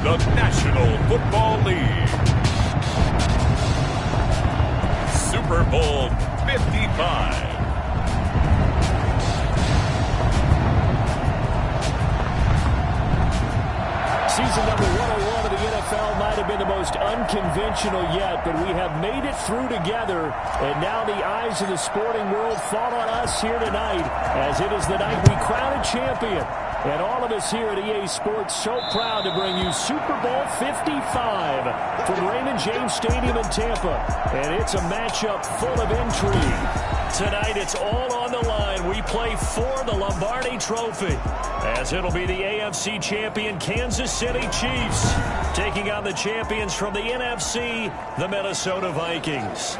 the National Football League. Super Bowl 55. Season number 101 of the NFL might have been the most unconventional yet, but we have made it through together, and now the eyes of the sporting world fall on us here tonight, as it is the night we crown a champion. And all of us here at EA Sports so proud to bring you Super Bowl 55 from Raymond James Stadium in Tampa. And it's a matchup full of intrigue. Tonight it's all on the line. We play for the Lombardi Trophy, as it'll be the AFC champion Kansas City Chiefs taking on the champions from the NFC, the Minnesota Vikings.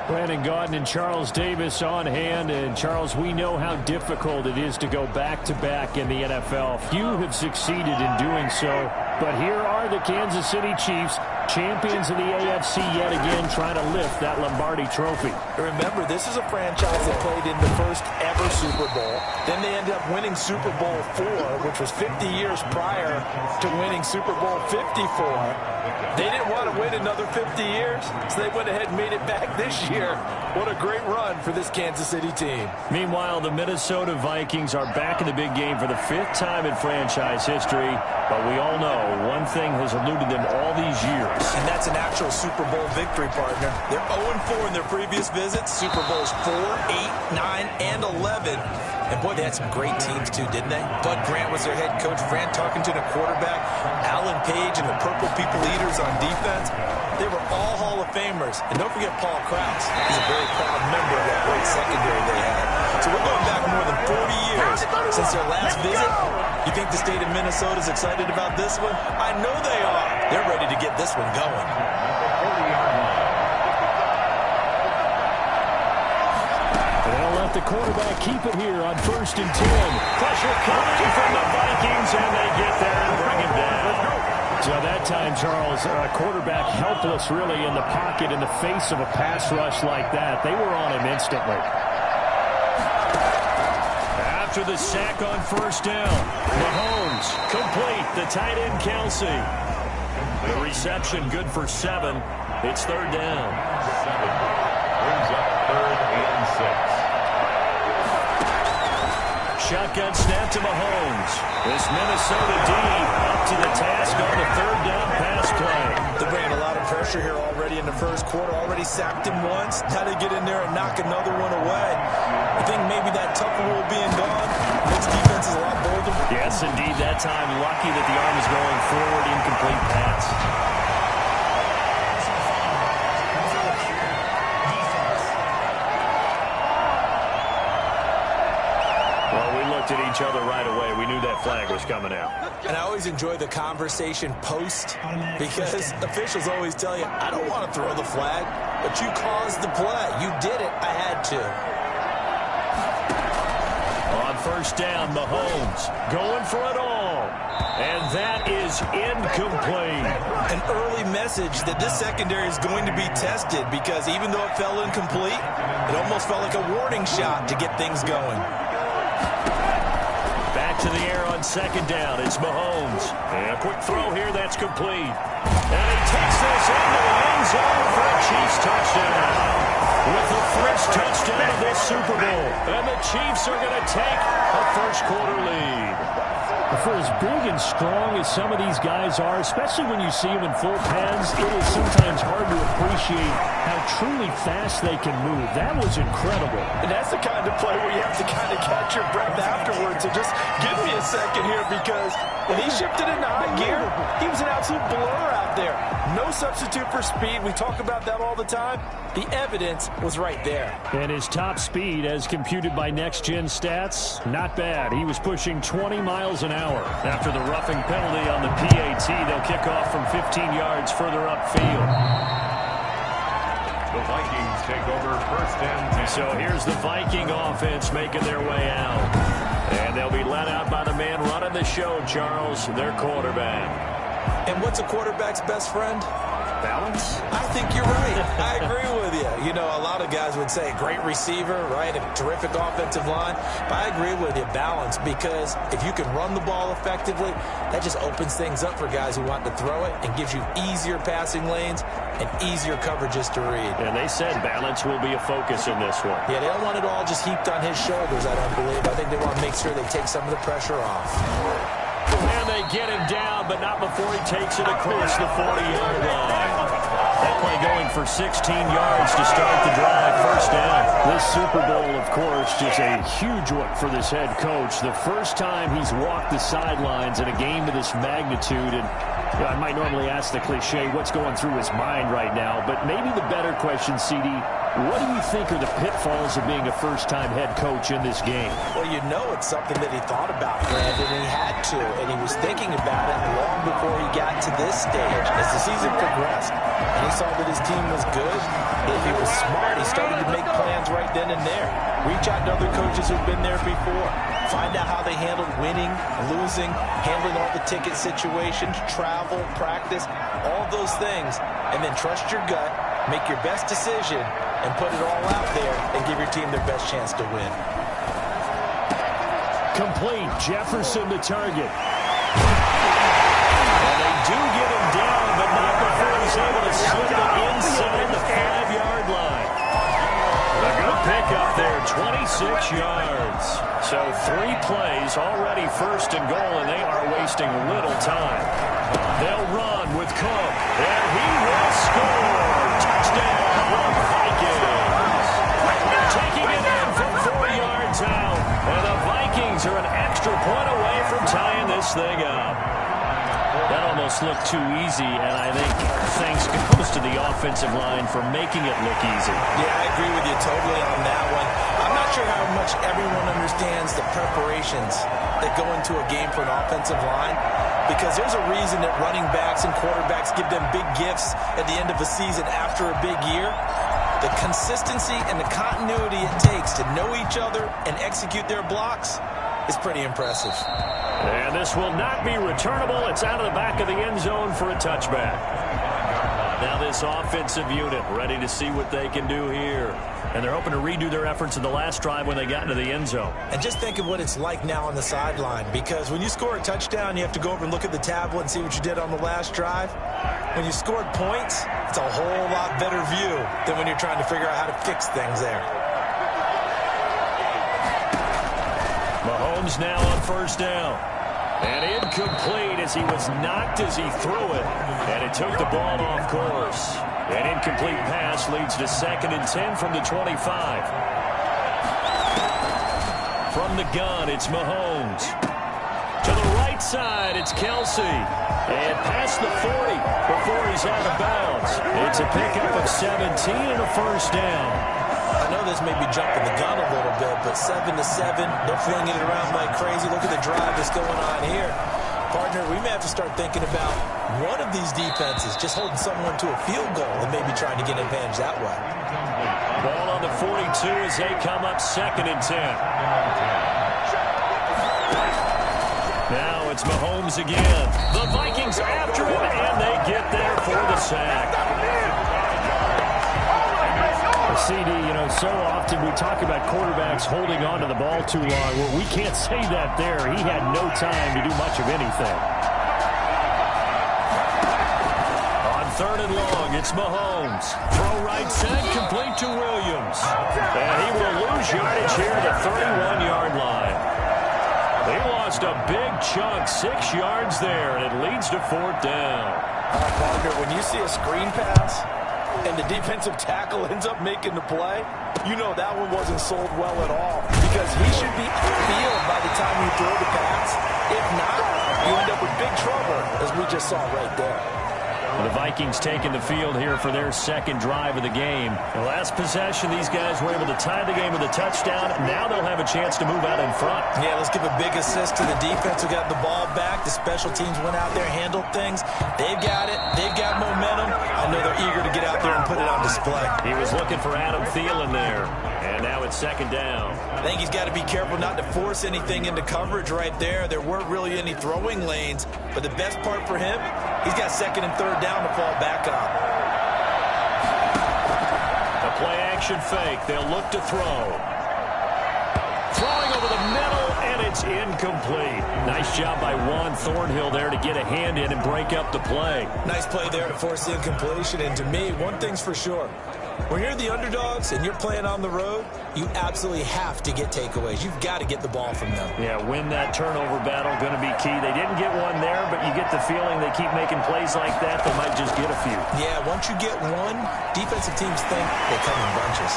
Brandon Gaudin and Charles Davis on hand. And Charles, we know how difficult it is to go back-to-back in the NFL. Few have succeeded in doing so. But here are the Kansas City Chiefs, champions of the AFC yet again, trying to lift that Lombardi Trophy. Remember, this is a franchise that played in the first ever Super Bowl. Then they ended up winning Super Bowl IV, which was 50 years prior to winning Super Bowl 54. They didn't want to wait another 50 years, so they went ahead and made it back this year. What a great run for this Kansas City team. Meanwhile, the Minnesota Vikings are back in the big game for the 5th time in franchise history. But we all know one thing has eluded them all these years. And that's an actual Super Bowl victory, partner. They're 0-4 in their previous visits. Super Bowls 4, 8, 9, and 11. And boy, they had some great teams too, didn't they? Bud Grant was their head coach, Fran Tarkenton a quarterback, Alan Page and the Purple People Eaters on defense. They were all Hall of Famers. And don't forget Paul Krause. He's a very proud member of that great secondary they had. So we're going back more than 40 years since their last visit. You think the state of Minnesota is excited about this one? I know they are. They're ready to get this one going. They'll let the quarterback keep it here on 1st and 10. Pressure coming from the Vikings, and they get there and bring him down. So that time, Charles, quarterback helpless really in the pocket in the face of a pass rush like that. They were on him instantly. After the sack on 1st down, Mahomes complete, the tight end Kelsey. The reception good for 7. It's 3rd down. Brings up 3rd and 6. Shotgun snap to Mahomes. This Minnesota D up to the task on the 3rd down pass play. They're bringing a lot of pressure here already in the first quarter. Already sacked him once. Now they get in there and knock another one away. I think maybe that tougher rule being gone makes defenses a lot bolder. Yes, indeed. That time, lucky that the arm is going forward. Incomplete pass. At each other right away. We knew that flag was coming out. And I always enjoy the conversation post, because officials always tell you, I don't want to throw the flag, but you caused the play. You did it. I had to. On 1st down, Mahomes going for it all. And that is incomplete. An early message that this secondary is going to be tested, because even though it fell incomplete, it almost felt like a warning shot to get things going. Back to the air on 2nd down. It's Mahomes. And a quick throw here that's complete. And he takes this into the end zone for a Chiefs touchdown. With the first touchdown of this Super Bowl. And the Chiefs are going to take a first quarter lead. For as big and strong as some of these guys are, especially when you see them in full pads, it is sometimes hard to appreciate how truly fast they can move. That was incredible. And that's the kind of play where you have to kind of catch your breath afterwards. So just give me a second here, because when he shifted into high gear, he was an absolute blur out there. No substitute for speed. We talk about that all the time. The evidence was right there. And his top speed, as computed by Next Gen Stats, not bad. He was pushing 20 miles an hour. After the roughing penalty on the PAT, they'll kick off from 15 yards further upfield. The Vikings take over 1st and 10. So here's the Viking offense making their way out. And they'll be led out by the man running the show, Charles, their quarterback. And what's a quarterback's best friend? Balance? I think you're right. I agree with you. You know, a lot of guys would say a great receiver, right, a terrific offensive line. But I agree with you, balance, because if you can run the ball effectively, that just opens things up for guys who want to throw it and gives you easier passing lanes and easier coverages to read. And they said balance will be a focus in this one. Yeah, they don't want it all just heaped on his shoulders, I don't believe. I think they want to make sure they take some of the pressure off. And they get him down, but not before he takes it across the 40-yard line. That play going for 16 yards to start the drive. First down. This Super Bowl, of course, just a huge one for this head coach. The first time he's walked the sidelines in a game of this magnitude. And I might normally ask the cliche, what's going through his mind right now? But maybe the better question, CD, what do you think are the pitfalls of being a first-time head coach in this game? Well, you know it's something that he thought about, Brandon, and he had to. And he was thinking about it long before he got to this stage. As the season progressed and he saw that his team was good, if he was smart, he started to make plans right then and there. Reach out to other coaches who've been there before. Find out how they handled winning, losing, handling all the ticket situations, travel, practice, all those things. And then trust your gut, make your best decision, and put it all out there and give your team their best chance to win. Complete. Jefferson the target. And they do get him down, but not before he's able to slip it inside the 5-yard line. A good pickup there, 26 yards. So 3 plays, already first and goal, and they are wasting little time. They'll run with Cook, and he will score. Touchdown, Vikings. Taking it in from 4 yards out, and the Vikings are an extra point away from tying this thing up. That almost looked too easy, and I think thanks goes to the offensive line for making it look easy. Yeah, I agree with you totally on that one. I'm not sure how much everyone understands the preparations that go into a game for an offensive line, because there's a reason that running backs and quarterbacks give them big gifts at the end of a season after a big year. The consistency and the continuity it takes to know each other and execute their blocks is pretty impressive. And this will not be returnable. It's out of the back of the end zone for a touchback. Now this offensive unit ready to see what they can do here. And they're hoping to redo their efforts in the last drive when they got into the end zone. And just think of what it's like now on the sideline, because when you score a touchdown, you have to go over and look at the tablet and see what you did on the last drive. When you scored points, it's a whole lot better view than when you're trying to figure out how to fix things there. Mahomes now on first down. And incomplete as he was knocked as he threw it. And it took the ball off course. An incomplete pass leads to 2nd and 10 from the 25. From the gun, it's Mahomes. To the right side, it's Kelsey. And past the 40 before he's out of bounds. It's a pickup of 17 and a first down. I know this may be jumping the gun a little bit, but 7-7, they're flinging it around like crazy. Look at the drive that's going on here. Partner, we may have to start thinking about one of these defenses just holding someone to a field goal and maybe trying to get an advantage that way. Ball on the 42 as they come up 2nd and 10. Now it's Mahomes again. The Vikings after him, and they get there for the sack. CD, you know, so often we talk about quarterbacks holding on to the ball too long. Well, we can't say that there. He had no time to do much of anything. On 3rd and long, it's Mahomes. Throw right side, complete to Williams. And he will lose yardage here at the 31-yard line. They lost a big chunk, 6 yards there, and it leads to 4th down. Partner, when you see a screen pass and the defensive tackle ends up making the play, you know that one wasn't sold well at all, because he should be upfield by the time you throw the pass. If not, you end up with big trouble, as we just saw right there. The Vikings taking the field here for their 2nd drive of the game. The last possession, these guys were able to tie the game with a touchdown. Now they'll have a chance to move out in front. Yeah, let's give a big assist to the defense who got the ball back. The special teams went out there, handled things. They've got it. They've got momentum. I know they're eager to get out there and put it on display. He was looking for Adam Thielen there. And now it's 2nd down. I think he's got to be careful not to force anything into coverage right there. There weren't really any throwing lanes. But the best part for him, he's got 2nd and 3rd down to fall back on. The play play-action fake. They'll look to throw. Throwing over the middle, and it's incomplete. Nice job by Juan Thornhill there to get a hand in and break up the play. Nice play there to force the incompletion. And to me, one thing's for sure. When you're the underdogs and you're playing on the road, you absolutely have to get takeaways. You've got to get the ball from them. Yeah, win that turnover battle, going to be key. They didn't get one there, but you get the feeling they keep making plays like that, they might just get a few. Yeah, once you get one, defensive teams think they come in bunches.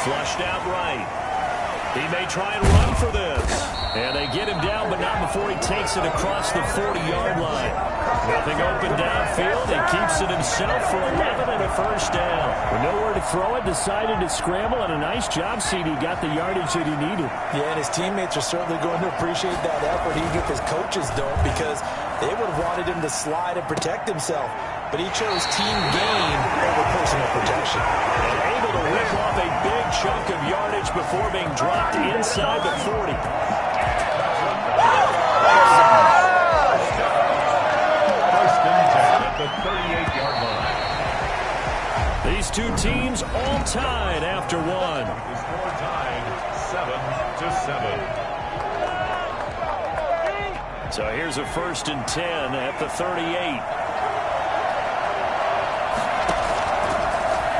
Flushed out right. He may try and run for this. And they get him down, but not before he takes it across the 40-yard line. Nothing open downfield. He keeps it himself for 11 and a first down. With nowhere to throw it, decided to scramble, and a nice job, CD. Got the yardage that he needed. Yeah, and his teammates are certainly going to appreciate that effort, even if his coaches don't, because they would have wanted him to slide and protect himself. But he chose team gain over personal protection. And able to rip off a big chunk of yardage before being dropped inside the 40. First and 10 at the 38-yard line. These two teams all tied after one. The score tied 7-7. So here's a first and 10 at the 38.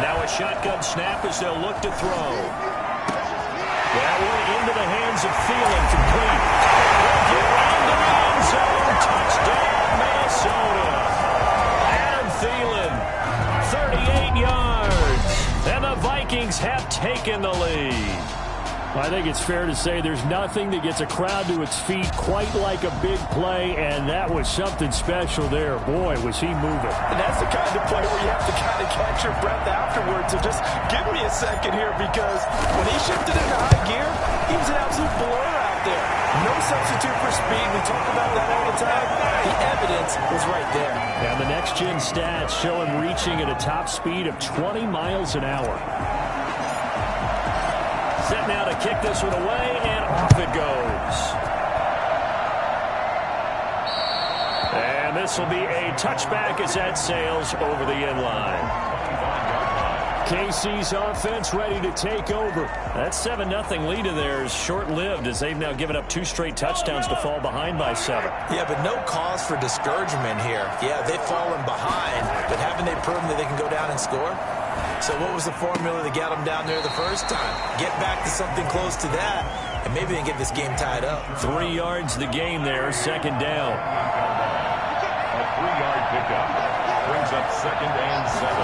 Now a shotgun snap as they'll look to throw. That one into the hands of Thielen, complete. Around the end zone, touchdown Minnesota. Adam Thielen, 38 yards. And the Vikings have taken the lead. I think it's fair to say there's nothing that gets a crowd to its feet quite like a big play, and that was something special there. Boy, was he moving. And that's the kind of play where you have to kind of catch your breath afterwards. So just give me a second here, because when he shifted into high gear, he was an absolute blur out there. No substitute for speed. We talk about that all the time. The evidence was right there. And the next-gen stats show him reaching at a top speed of 20 miles an hour. Set now to kick this one away, and off it goes. And this will be a touchback as that sails over the end line. KC's offense ready to take over. That 7-0 lead of theirs short-lived, as they've now given up 2 straight touchdowns to fall behind by 7. Yeah, but no cause for discouragement here. Yeah, they've fallen behind, but haven't they proven that they can go down and score? So what was the formula that got them down there the first time? Get back to something close to that, and maybe they can get this game tied up. 3 yards the game there, second down. A 3-yard pickup brings up second and 7.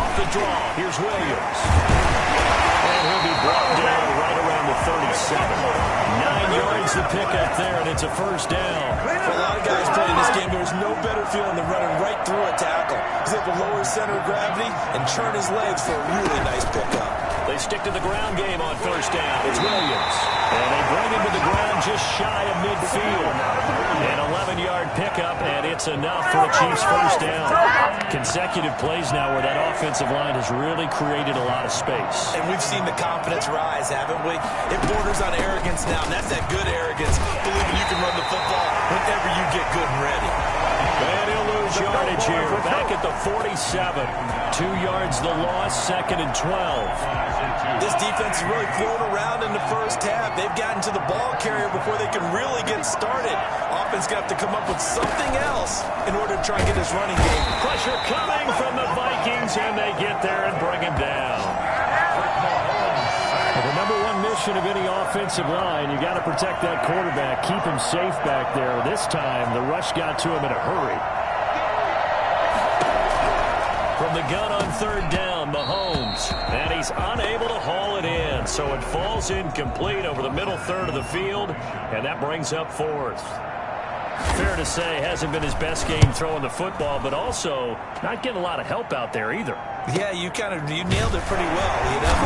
Off the draw, here's Williams. And he'll be brought down right around the 37. 9 yards to pick up there, and it's a first down. For a lot of guys playing this game, there's no better feeling than running right through a tackle. He's able to lower his center of gravity and churn his legs for a really nice pickup. They stick to the ground game on first down. It's Williams. And they bring him to the ground just shy of midfield. An 11-yard pickup, and it's enough for the Chiefs' first down. Consecutive plays now where that offensive line has really created a lot of space. And we've seen the confidence rise, haven't we? It borders on arrogance now, and that's that good arrogance, believing you can run the football whenever you get good and ready. And he'll lose yardage here, back at the 47. 2 yards the loss, second and 12. This defense is really flown around in the first half. They've gotten to the ball carrier before they can really get started. Offense going to have to come up with something else in order to try and get this running game. Pressure coming from the Vikings, and they get there and bring him down. Well, the number one mission of any offensive line, you got to protect that quarterback, keep him safe back there. This time, the rush got to him in a hurry. From the gun on third down, Mahomes, and he's unable to haul it in, so it falls incomplete over the middle third of the field, and that brings up fourth. Fair to say, hasn't been his best game throwing the football, but also not getting a lot of help out there either. Yeah, you nailed it pretty well, you know.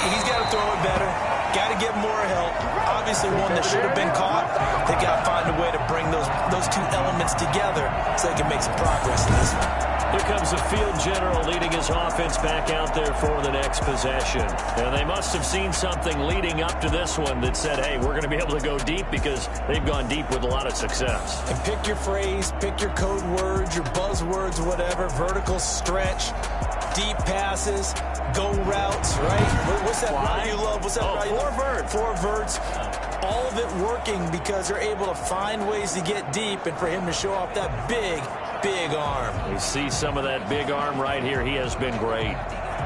He's got to throw it better, got to get more help. Obviously one that should have been caught. They got to find a way to bring those two elements together so they can make some progress in this one. Here comes the field general leading his offense back out there for the next possession. And they must have seen something leading up to this one that said, hey, we're going to be able to go deep, because they've gone deep with a lot of success. And pick your phrase, pick your code words, your buzzwords, whatever, vertical stretch. deep passes, go routes, right? What's that route you love? What's that route you love? Four verts. All of it working because they're able to find ways to get deep and for him to show off that big arm. We see some of that big arm right here. He has been great.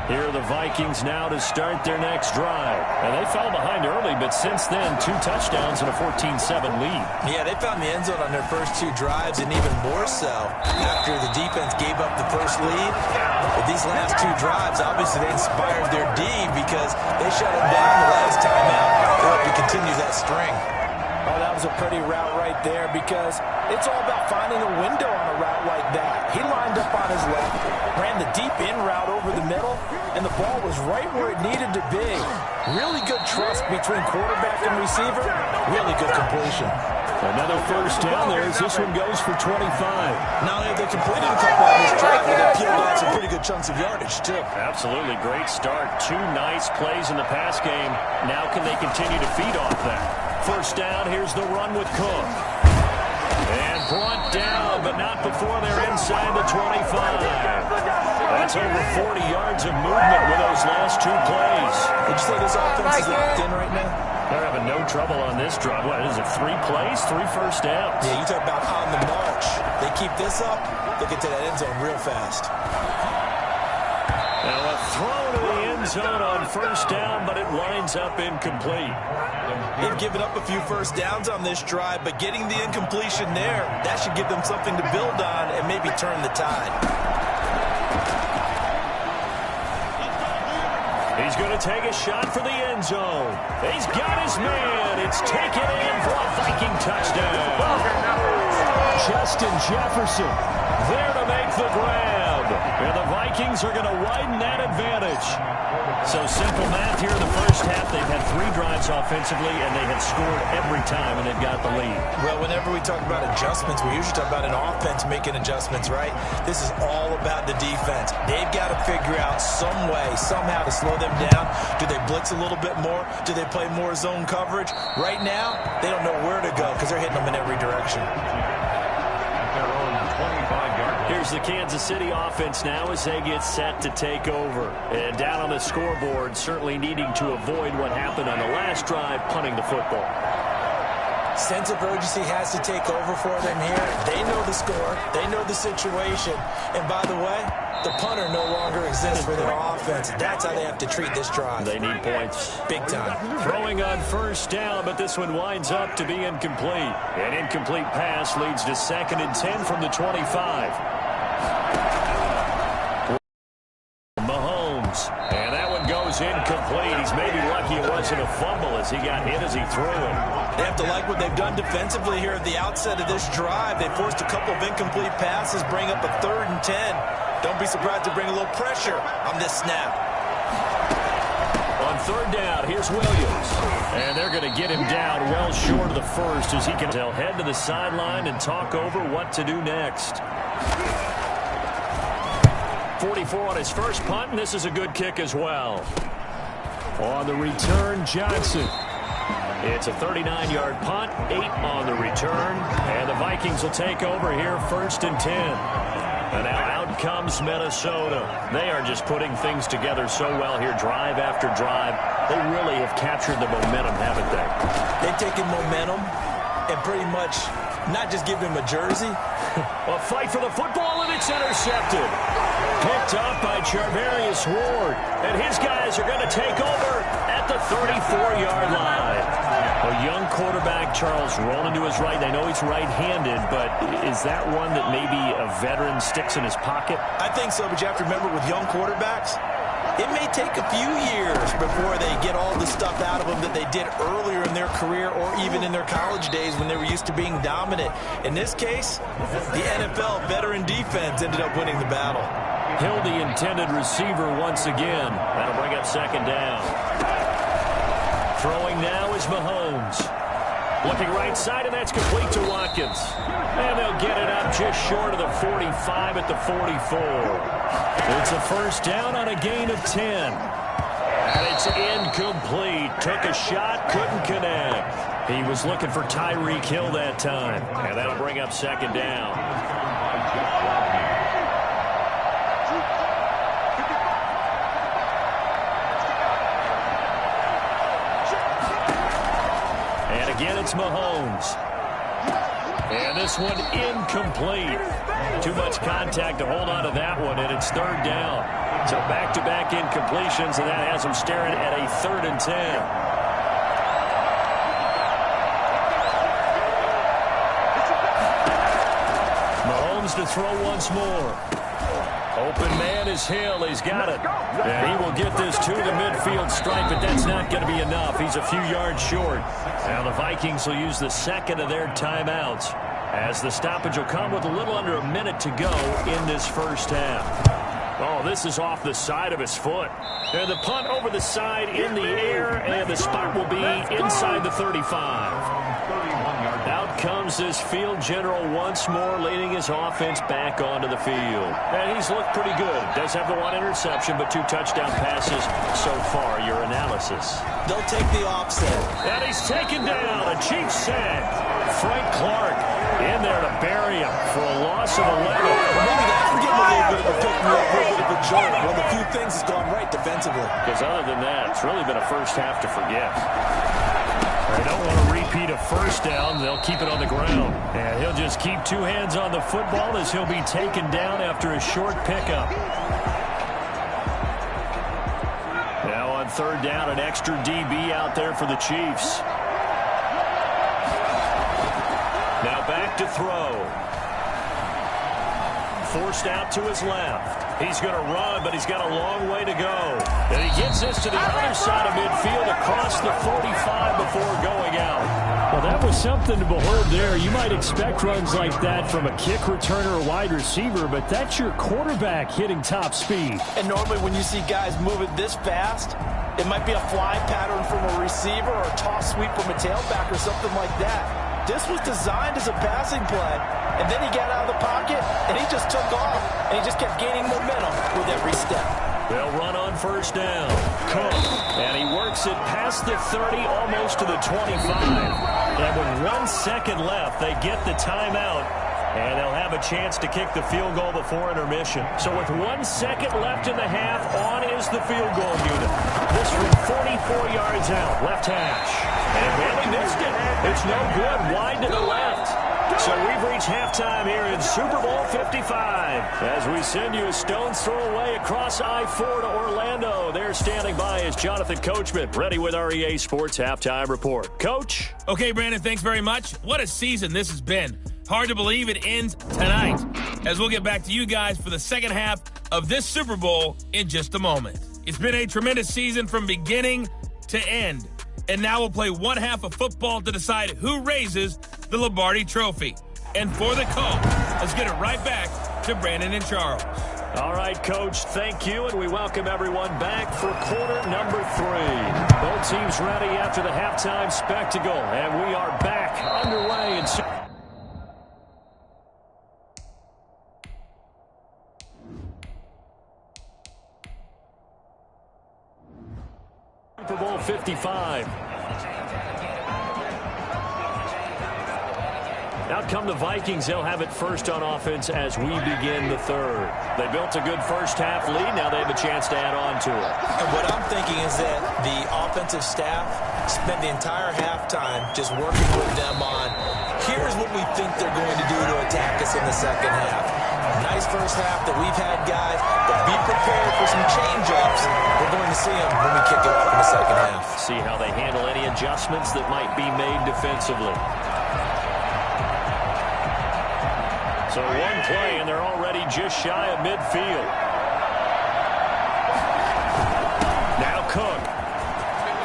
Here are the Vikings now to start their next drive. And they fell behind early, but since then, 2 touchdowns and a 14-7 lead. Yeah, they found the end zone on their first 2 drives, and even more so after the defense gave up the first lead. With these last 2 drives, obviously they inspired their D because they shut them down the last time out. They hope to continue that string. Oh, that was a pretty route right there because it's all about finding a window on a route like that. He lined up on his left, ran the deep in route over the middle, and the ball was right where it needed to be. Really good trust between quarterback and receiver. Really good completion. Another first down there as this one goes for 25. Not only have they completed a couple on this drive, but they peeled out some pretty good chunks of yardage, too. Absolutely great start. 2 nice plays in the pass game. Now can they continue to feed off that? First down, here's the run with Cook. And brought down, but not before they're inside the 25. That's over 40 yards of movement with those last 2 plays. Would you say this offense is locked in right now? They're having no trouble on this drive. What is it, 3 plays, 3 first downs? Yeah, you talk about on the march. They keep this up, they'll get to that end zone real fast. Now a throw to the end zone on first down, but it winds up incomplete. They've given up a few first downs on this drive, but getting the incompletion there, that should give them something to build on and maybe turn the tide. He's going to take a shot for the end zone. He's got his man. It's taken in for a Viking touchdown. Justin Jefferson there to make the grab. And the Vikings are going to widen that advantage. So simple math here in the first half. They've had 3 drives offensively, and they have scored every time, and they've got the lead. Well, whenever we talk about adjustments, we usually talk about an offense making adjustments, right? This is all about the defense. They've got to figure out some way, somehow to slow them down. Do they blitz a little bit more? Do they play more zone coverage? Right now, they don't know where to go because they're hitting them in every direction. Here's the Kansas City offense now as they get set to take over. And down on the scoreboard, certainly needing to avoid what happened on the last drive, punting the football. Sense of urgency has to take over for them here. They know the score. They know the situation. And by the way, the punter no longer exists for their offense. That's how they have to treat this drive. They need points. Big time. Throwing on first down, but this one winds up to be incomplete. An incomplete pass leads to 2nd and 10 from the 25. Mahomes, and that one goes incomplete. He's maybe lucky it wasn't a fumble as he got hit as he threw it. They have to like what they've done defensively here at the outset of this drive. They forced a couple of incomplete passes, bring up a 3rd and 10. Don't be surprised to bring a little pressure on this snap. On 3rd down, here's Williams. And they're going to get him down well short of the first as he can head to the sideline and talk over what to do next. 44 on his first punt, and this is a good kick as well. On the return, Johnson. It's a 39-yard punt, 8 on the return, and the Vikings will take over here 1st and 10. And now out comes Minnesota. They are just putting things together so well here, drive after drive. They really have captured the momentum, haven't they? They've taken momentum and pretty much not just give him a jersey. A fight for the football, and it's intercepted. Picked up by Charvarius Ward. And his guys are going to take over at the 34-yard line. A young quarterback, Charles, rolling to his right. They know he's right-handed, but is that one that maybe a veteran sticks in his pocket? I think so, but you have to remember with young quarterbacks, it may take a few years before they get all the stuff out of them that they did earlier in their career or even in their college days when they were used to being dominant. In this case, the NFL veteran defense ended up winning the battle. Hill, the intended receiver once again. That'll bring up 2nd down. Throwing now is Mahomes. Looking right side, and that's complete to Watkins. And they'll get it up just short of the 45 at the 44. It's a first down on a gain of 10. And it's incomplete. Took a shot, couldn't connect. He was looking for Tyreek Hill that time. And that'll bring up 2nd down. It's Mahomes. And this one incomplete. Too much contact to hold on to that one, and it's third down. So back-to-back incompletions, and that has them staring at a 3rd and 10. Mahomes to throw once more. Open man is Hill. He's got it. And he will get this to the midfield stripe, but that's not going to be enough. He's a few yards short. Now the Vikings will use the second of their timeouts, as the stoppage will come with a little under a minute to go in this first half. Oh, this is off the side of his foot. And the punt over the side in the air, and the spot will be inside the 35. Out comes this field general once more, leading his offense back onto the field. And he's looked pretty good. Does have the one interception, but 2 touchdown passes so far. Your analysis? They'll take the offset. And he's taken down. A cheap sack. Frank Clark in there to bury him for a loss of 11. Maybe that can give him a little bit of a pick-me-up, a little bit of a jolt. One of the few things has gone right defensively. Because other than that, it's really been a first half to forget. They don't want to repeat a first down. They'll keep it on the ground. And he'll just keep 2 hands on the football as he'll be taken down after a short pickup. Now on 3rd down, an extra DB out there for the Chiefs. Now back to throw. Forced out to his left. He's going to run, but he's got a long way to go. And he gets this to the other side of midfield across the 45 before going out. Well, that was something to behold there. You might expect runs like that from a kick returner or wide receiver, but that's your quarterback hitting top speed. And normally when you see guys moving this fast, it might be a fly pattern from a receiver or a toss sweep from a tailback or something like that. This was designed as a passing play, and then he got out of the pocket, and he just took off, and he just kept gaining momentum with every step. They'll run on first down. Cook, and he works it past the 30, almost to the 25. And with 1 second left, they get the timeout, and they'll have a chance to kick the field goal before intermission. So with 1 second left in the half, on is the field goal unit. This from 44 yards out, left hash. And Bailey missed it. It's no good, wide to the left. So we've reached halftime here in Super Bowl 55. As we send you a stone's throw away across I-4 to Orlando. There standing by is Jonathan Coachman, ready with our EA Sports Halftime Report. Coach? Okay, Brandon, thanks very much. What a season this has been. Hard to believe it ends tonight, as we'll get back to you guys for the second half of this Super Bowl in just a moment. It's been a tremendous season from beginning to end. And now we'll play one half of football to decide who raises the Lombardi Trophy. And for the call, let's get it right back to Brandon and Charles. All right, Coach, thank you, and we welcome everyone back for quarter number 3. Both teams ready after the halftime spectacle, and we are back underway in Super Bowl 55. Out come the Vikings. They'll have it first on offense as we begin the 3rd. They built a good first half lead. Now they have a chance to add on to it. And what I'm thinking is that the offensive staff spent the entire halftime just working with them on, here's what we think they're going to do to attack us in the second half. Nice first half that we've had, guys, but be prepared for some change-ups. We're going to see them when we kick it off in the second half. See how they handle any adjustments that might be made defensively. So one play, and they're already just shy of midfield. Now Cook.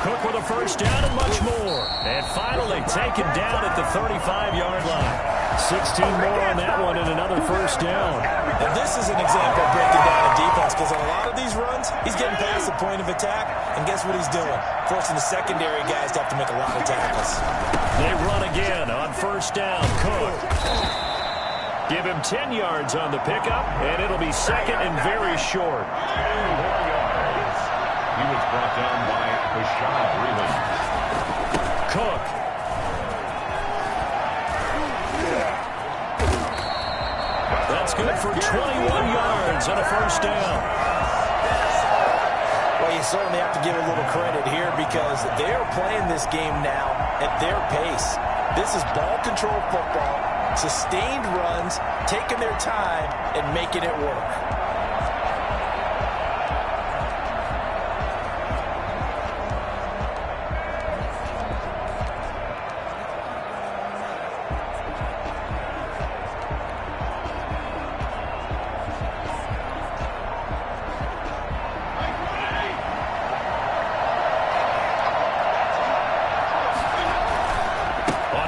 Cook with a first down and much more. And finally taken down at the 35-yard line. 16 more on that one and another first down. And this is an example of breaking down a defense, because on a lot of these runs, he's getting past the point of attack, and guess what he's doing? Forcing the secondary guys to have to make a lot of tackles. They run again on first down. Cook. Give him 10 yards on the pickup, and it'll be second and very short. 10 more yards. He was brought down by Rashad Breeland. Cook. That's good for 21 yards and a first down. Well, you certainly have to give a little credit here because they're playing this game now at their pace. This is ball control football, sustained runs, taking their time, and making it work.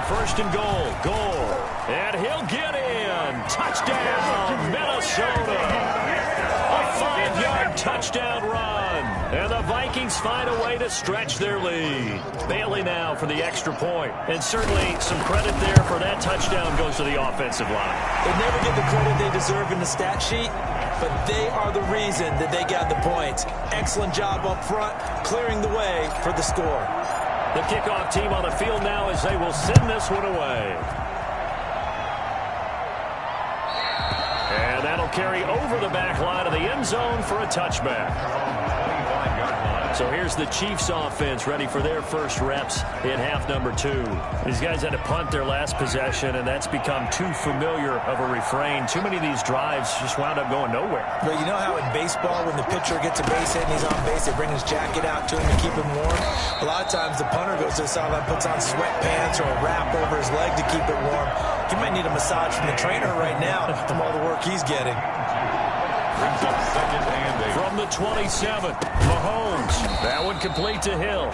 First and goal. And he'll get in. Touchdown, Minnesota. A 5-yard touchdown run. And the Vikings find a way to stretch their lead. Bailey now for the extra point. And certainly some credit there for that touchdown goes to the offensive line. They never get the credit they deserve in the stat sheet, but they are the reason that they got the points. Excellent job up front, clearing the way for the score. The kickoff team on the field now as they will send this one away. And that'll carry over the back line of the end zone for a touchback. So here's the Chiefs offense ready for their first reps in half number 2. These guys had to punt their last possession, and that's become too familiar of a refrain. Too many of these drives just wound up going nowhere. But you know how in baseball, when the pitcher gets a base hit and he's on base, they bring his jacket out to him to keep him warm? A lot of times the punter goes to the sideline, puts on sweatpants or a wrap over his leg to keep it warm. He might need a massage from the trainer right now from all the work he's getting. From the 27, Mahomes. That one complete to Hill.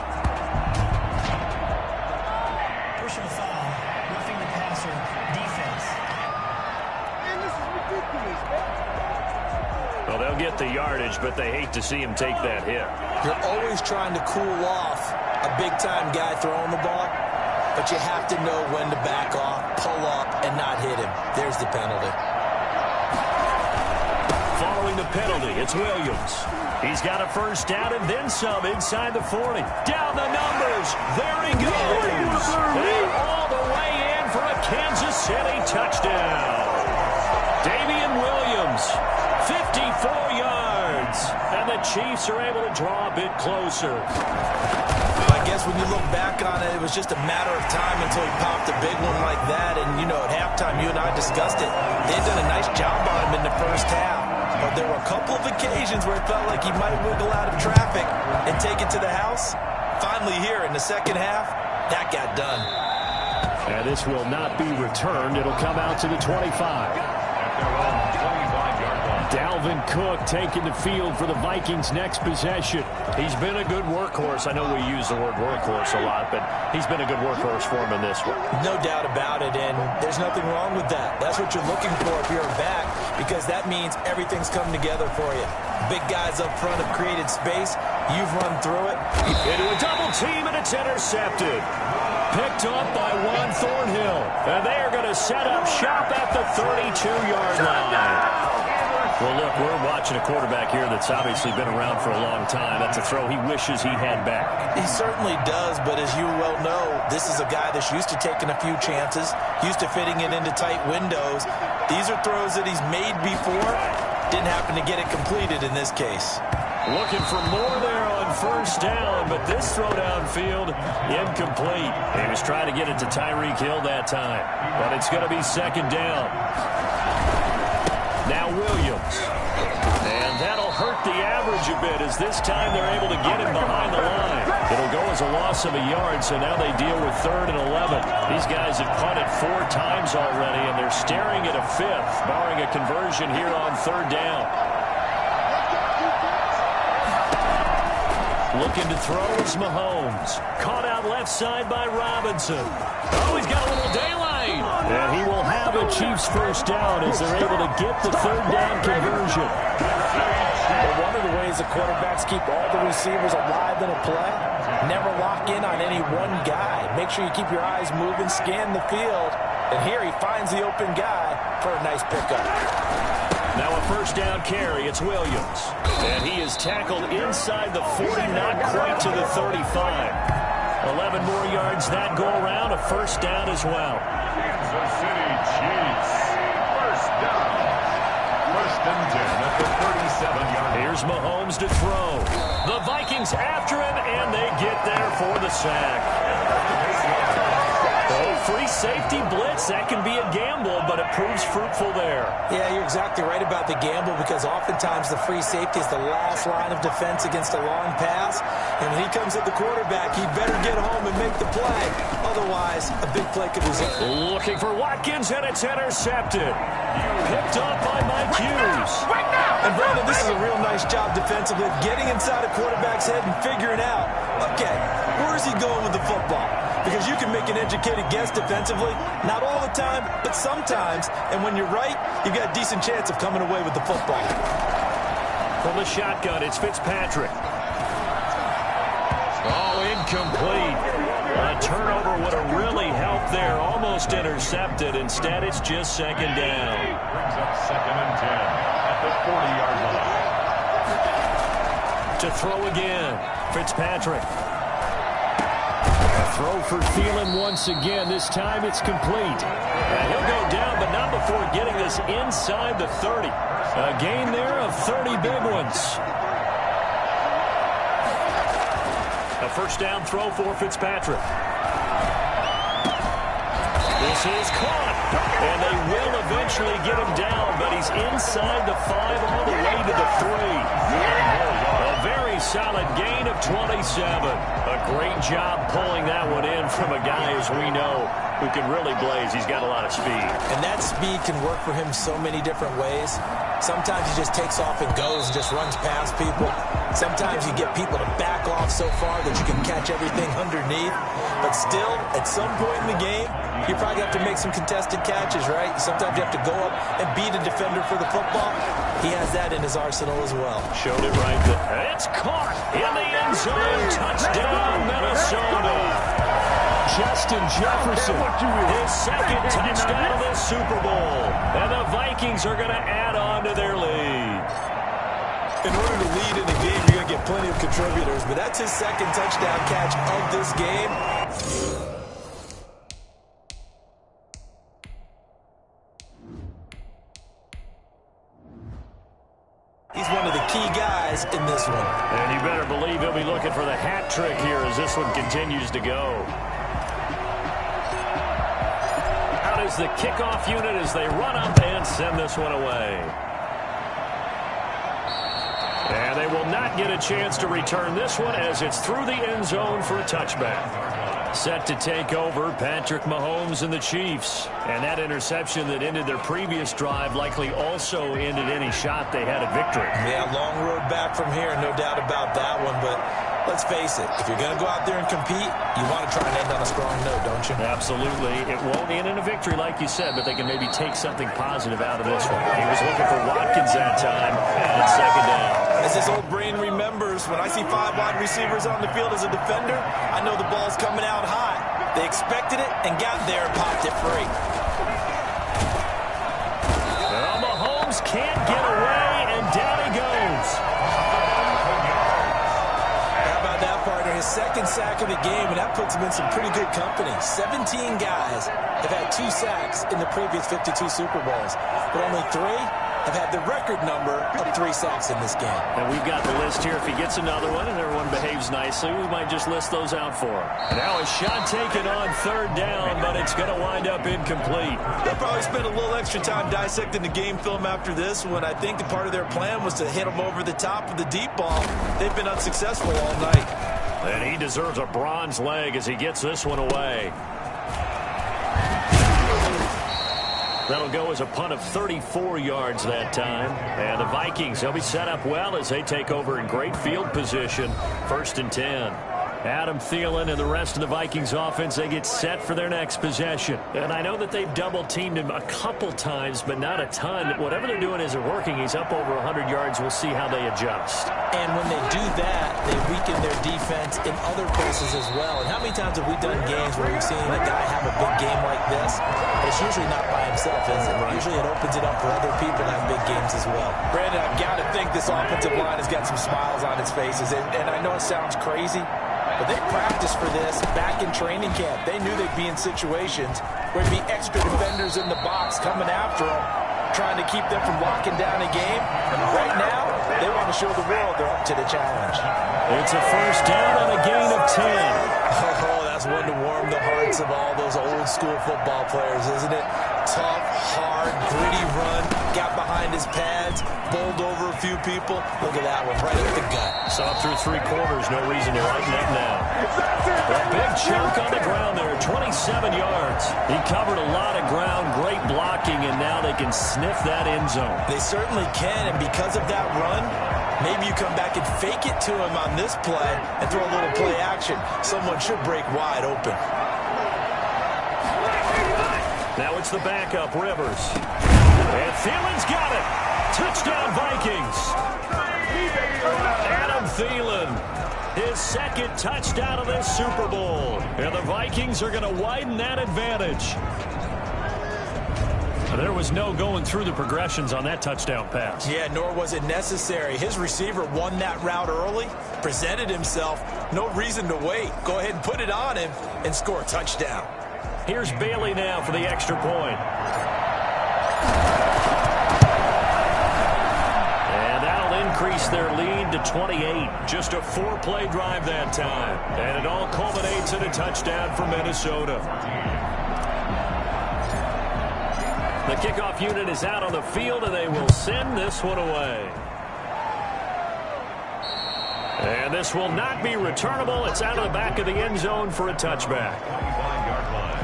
Personal foul, roughing the passer, defense. Man, this is ridiculous, man. Well, they'll get the yardage, but they hate to see him take that hit. You're always trying to cool off a big-time guy throwing the ball, but you have to know when to back off, pull up, and not hit him. There's the penalty. Following the penalty, it's Williams. He's got a first down and then some inside the 40. Down the numbers. There he goes. And all the way in for a Kansas City touchdown. Damian Williams, 54 yards. And the Chiefs are able to draw a bit closer. I guess when you look back on it, it was just a matter of time until he popped a big one like that. And, you know, at halftime, you and I discussed it. They had done a nice job on him in the first half. But there were a couple of occasions where it felt like he might wiggle out of traffic and take it to the house. Finally here in the second half, that got done. And this will not be returned. It'll come out to the 25. Dalvin Cook taking the field for the Vikings' next possession. He's been a good workhorse. I know we use the word workhorse a lot, but he's been a good workhorse for him in this one. No doubt about it, and there's nothing wrong with that. That's what you're looking for if you're a back, because that means everything's come together for you. Big guys up front have created space. You've run through it. Into a double team, and it's intercepted. Picked up by Juan Thornhill. And they are going to set up shop at the 32-yard line. Well, look, we're watching a quarterback here that's obviously been around for a long time. That's a throw he wishes he had back. He certainly does, but as you well know, this is a guy that's used to taking a few chances, used to fitting it into tight windows. These are throws that he's made before. Didn't happen to get it completed in this case. Looking for more there on first down, but this throw downfield, incomplete. He was trying to get it to Tyreek Hill that time, but it's going to be second down. Now Williams. And that'll hurt the average a bit as this time they're able to get him behind the line. It'll go as a loss of a yard, so now they deal with 3rd and 11. These guys have punted 4 times already, and they're staring at a 5th, barring a conversion here on 3rd down. Looking to throw is Mahomes. Caught out left side by Robinson. Oh, he's got a little daylight. And he will have a Chiefs first down as they're able to get the 3rd down conversion. But one of the ways the quarterbacks keep all the receivers alive in a play, never lock in on any one guy. Make sure you keep your eyes moving, scan the field. And here he finds the open guy for a nice pickup. Now a first down carry, it's Williams. And he is tackled inside the 40, not quite to the 35. 11 more yards that go around, a first down as well. Kansas City Chiefs. First down. 1st and 10 at the 37-yard line. Here's Mahomes to throw. The Vikings after him, and they get there for the sack. Oh, free safety blitz. That can be a gamble, but it proves fruitful there. Yeah, you're exactly right about the gamble because oftentimes the free safety is the last line of defense against a long pass. And when he comes at the quarterback, he better get home and make the play. Otherwise, a big play could result. Looking for Watkins, and it's intercepted. Picked off by Mike Hughes. And Brandon, this is a real nice job defensively of getting inside a quarterback's head and figuring out, okay, where is he going with the football? Because you can make an educated guess defensively, not all the time, but sometimes. And when you're right, you've got a decent chance of coming away with the football. From the shotgun, it's Fitzpatrick. Oh, incomplete. A turnover would have really helped there. Almost intercepted. Instead, it's just second down. Brings up 2nd and 10 at the 40-yard line. To throw again, Fitzpatrick. A throw for Thielen once again. This time it's complete. And he'll go down, but not before getting this inside the 30. A gain there of 30 big ones. A first down throw for Fitzpatrick. This is caught. And they will eventually get him down, but he's inside the 5 all the way to the 3. A very solid gain of 27. A great job pulling that one in from a guy, as we know, who can really blaze. He's got a lot of speed. And that speed can work for him so many different ways. Sometimes he just takes off and goes and just runs past people. Sometimes you get people to back off so far that you can catch everything underneath. But still, at some point in the game, you probably have to make some contested catches, right? Sometimes you have to go up and beat a defender for the football. He has that in his arsenal as well. Showed it right there. It's caught in the end zone. Touchdown, Minnesota. Justin Jefferson, his second touchdown of the Super Bowl. And the Vikings are going to add on to their lead. In order to lead in a game, you're going to get plenty of contributors, but that's his second touchdown catch of this game. He's one of the key guys in this one. And you better believe he'll be looking for the hat trick here as this one continues to go. Out is the kickoff unit as they run up and send this one away. And they will not get a chance to return this one as it's through the end zone for a touchback. Set to take over, Patrick Mahomes and the Chiefs. And that interception that ended their previous drive likely also ended any shot they had at victory. Yeah, long road back from here, no doubt about that one. But let's face it, if you're going to go out there and compete, you want to try and end on a strong note, don't you? Absolutely. It won't end in a victory like you said, but they can maybe take something positive out of this one. He was looking for Watkins that time, and it's second down. As his old brain remembers, when I see 5 wide receivers on the field as a defender, I know the ball's coming out high. They expected it and got there and popped it free. Well, Mahomes can't get away, and down he goes. How about that, partner? His second sack of the game, and that puts him in some pretty good company. 17 guys have had 2 sacks in the previous 52 Super Bowls, but only 3 have had the record number of 3 sacks in this game. And we've got the list here. If he gets another one and everyone behaves nicely, we might just list those out for him. And now a shot taken on third down, but it's going to wind up incomplete. They'll probably spend a little extra time dissecting the game film after this one. I think part of their plan was to hit him over the top of the deep ball. They've been unsuccessful all night. And he deserves a bronze leg as he gets this one away. That'll go as a punt of 34 yards that time. And the Vikings, they'll be set up well as they take over in great field position. 1st and 10. Adam Thielen and the rest of the Vikings offense, they get set for their next possession. And I know that they've double-teamed him a couple times, but not a ton. Whatever they're doing isn't working. He's up over 100 yards. We'll see how they adjust. And when they do that, they weaken their defense in other places as well. And how many times have we done games where we've seen a guy have a big game like this? It's usually not by himself, is it? Usually it opens it up for other people to have big games as well. Brandon, I've got to think this offensive line has got some smiles on its faces. And I know it sounds crazy, but they practiced for this back in training camp. They knew they'd be in situations where there'd be extra defenders in the box coming after them, trying to keep them from locking down a game. Right now, they want to show the world they're up to the challenge. It's a first down on a gain of 10. Oh, that's That's one to warm the hearts of all those old-school football players, isn't it? Tough, hard, gritty run. Got behind his pads, bowled over a few people. Look at that one, right at the gut. Saw through 3 quarters. No reason to lighten up now. A big chunk on the ground there, 27 yards. He covered a lot of ground, great blocking, and now they can sniff that end zone. They certainly can, and because of that run, maybe you come back and fake it to him on this play and throw a little play action. Someone should break wide open. Now it's the backup, Rivers. And Thielen's got it. Touchdown, Vikings. Adam Thielen, his second touchdown of this Super Bowl. And the Vikings are going to widen that advantage. There was no going through the progressions on that touchdown pass. Yeah, nor was it necessary. His receiver won that route early, presented himself. No reason to wait. Go ahead and put it on him and score a touchdown. Here's Bailey now for the extra point. And that'll increase their lead to 28. Just a 4-play drive that time. And it all culminates in a touchdown for Minnesota. The kickoff unit is out on the field, and they will send this one away. And this will not be returnable. It's out of the back of the end zone for a touchback.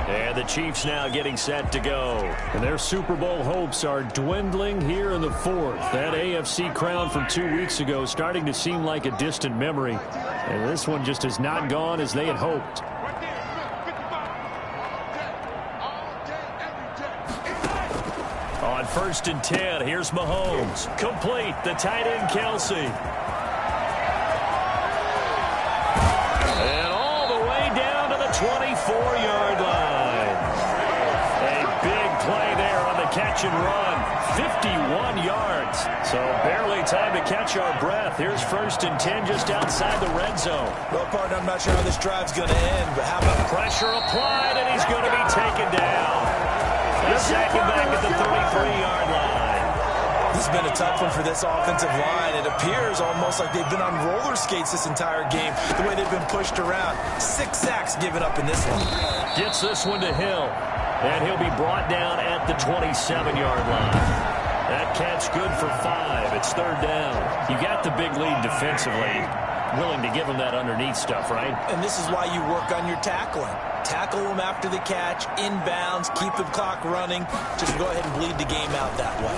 And the Chiefs now getting set to go. And their Super Bowl hopes are dwindling here in the 4th. That AFC crown from 2 weeks ago starting to seem like a distant memory. And this one just has not gone as they had hoped. On 1st and 10, here's Mahomes. Complete, the tight end Kelsey. And all the way down to the 24-yard line. A big play there on the catch and run. 51 yards. So barely time to catch our breath. Here's 1st and 10 just outside the red zone. Well, partner, I'm not sure how this drive's going to end, but how about pressure applied, and he's going to be taken down. They sack him back at the 33-yard line. This has been a tough one for this offensive line. It appears almost like they've been on roller skates this entire game, the way they've been pushed around. 6 sacks given up in this one. Gets this one to Hill, and he'll be brought down at the 27-yard line. That catch good for 5. It's 3rd down. You got the big lead defensively. Willing to give them that underneath stuff, right? And this is why you work on your tackling. Tackle them after the catch, inbounds, keep the clock running. Just go ahead and bleed the game out that way.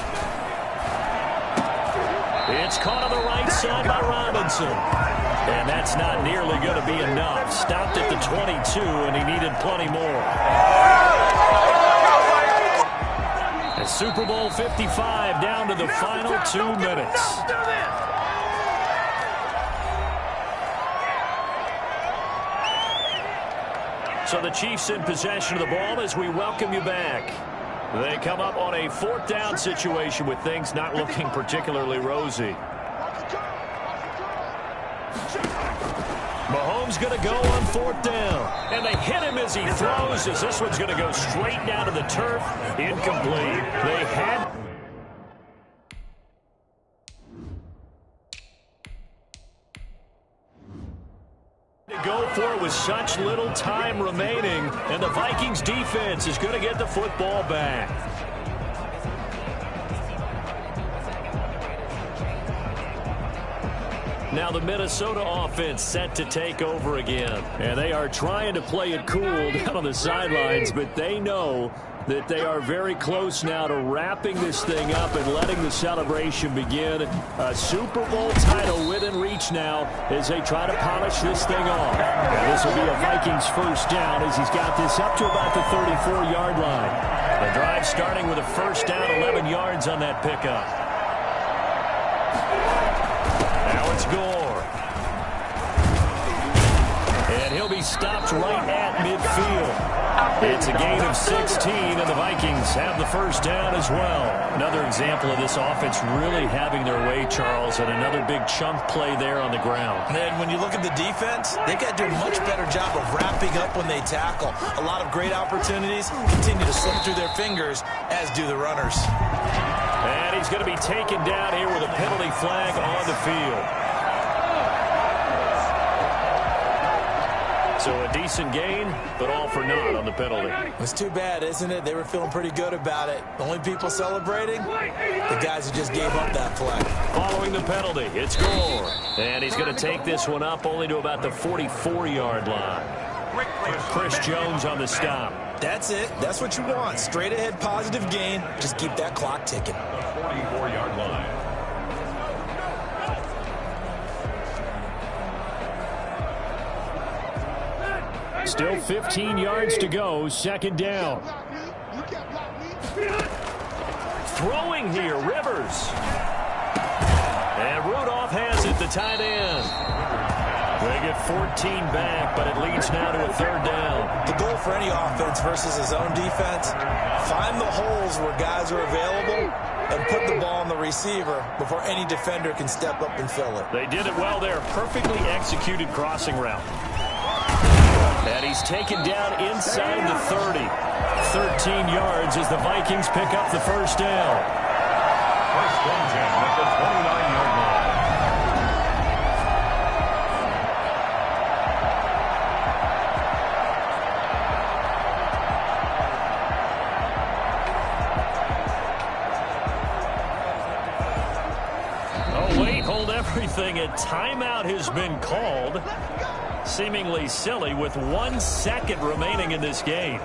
It's caught on the right side by Robinson. And that's not nearly going to be enough. Stopped at the 22, and he needed plenty more. And Super Bowl 55 down to the final 2 minutes. So the Chiefs in possession of the ball as we welcome you back. They come up on a 4th down situation with things not looking particularly rosy. Mahomes going to go on 4th down. And they hit him as he throws, as this one's going to go straight down to the turf. Incomplete. They had... go for it with such little time remaining, and the Vikings defense is going to get the football back. Now the Minnesota offense set to take over again, and they are trying to play it cool down on the sidelines, but they know that they are very close now to wrapping this thing up and letting the celebration begin. A Super Bowl title within reach now as they try to polish this thing off. And this will be a Vikings 1st down as he's got this up to about the 34-yard line. The drive starting with a 1st down, 11 yards on that pickup. Now it's Gore. And he'll be stopped right at midfield. It's a gain of 16, and the Vikings have the 1st down as well. Another example of this offense really having their way, Charles, and another big chunk play there on the ground. And when you look at the defense, they've got to do a much better job of wrapping up when they tackle. A lot of great opportunities continue to slip through their fingers, as do the runners. And he's going to be taken down here with a penalty flag on the field. So a decent gain, but all for naught on the penalty. It's too bad, isn't it? They were feeling pretty good about it. The only people celebrating, the guys who just gave up that play. Following the penalty, it's Gore. And he's going to take this one up only to about the 44-yard line. Chris Jones on the stop. That's it. That's what you want. Straight ahead positive gain. Just keep that clock ticking. 44-yard line. Still 15 yards to go, second down. Throwing here, Rivers. And Rudolph has it, the tight end. They get 14 back, but it leads now to a third down. The goal for any offense versus his own defense, find the holes where guys are available and put the ball on the receiver before any defender can step up and fill it. They did it well there. Perfectly executed crossing route. And he's taken down inside the 30. 13 yards as the Vikings pick up the first down. First and 10 at the 29-yard line. Oh, wait, hold everything. A timeout has been called. Seemingly silly with 1 second remaining in this game.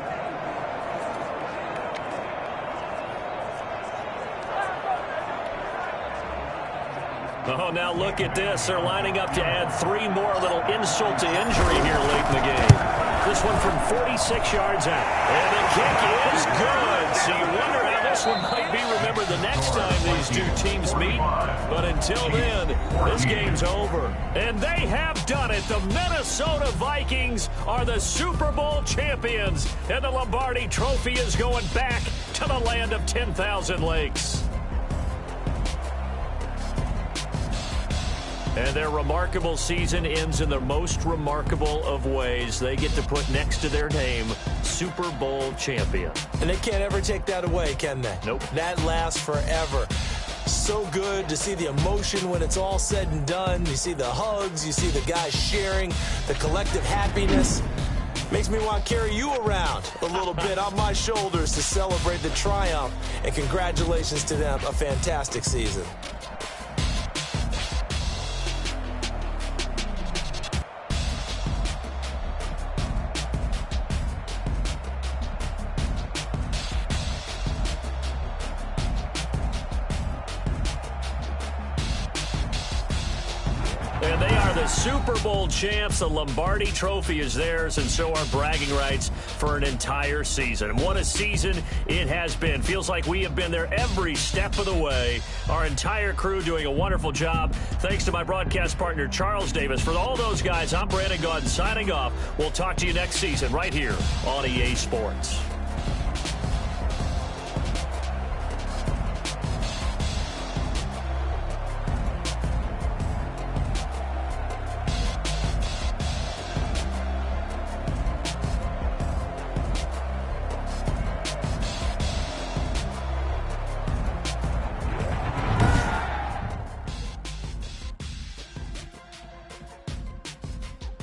Oh, now look at this. They're lining up to add 3 more, a little insult to injury here late in the game. This one from 46 yards out. And the kick is good. So you wonder how this one might be remembered the next time these two teams meet. But until then, this game's over. And they have done it. The Minnesota Vikings are the Super Bowl champions. And the Lombardi Trophy is going back to the land of 10,000 lakes. And their remarkable season ends in the most remarkable of ways. They get to put next to their name, Super Bowl champion. And they can't ever take that away, can they? Nope. That lasts forever. So good to see the emotion when it's all said and done. You see the hugs, you see the guys sharing, the collective happiness. Makes me want to carry you around a little bit on my shoulders to celebrate the triumph. And congratulations to them, a fantastic season. And they are the Super Bowl champs. The Lombardi Trophy is theirs, and so are bragging rights for an entire season. And what a season it has been. Feels like we have been there every step of the way. Our entire crew doing a wonderful job. Thanks to my broadcast partner, Charles Davis. For all those guys, I'm Brandon Gaudin signing off. We'll talk to you next season right here on EA Sports.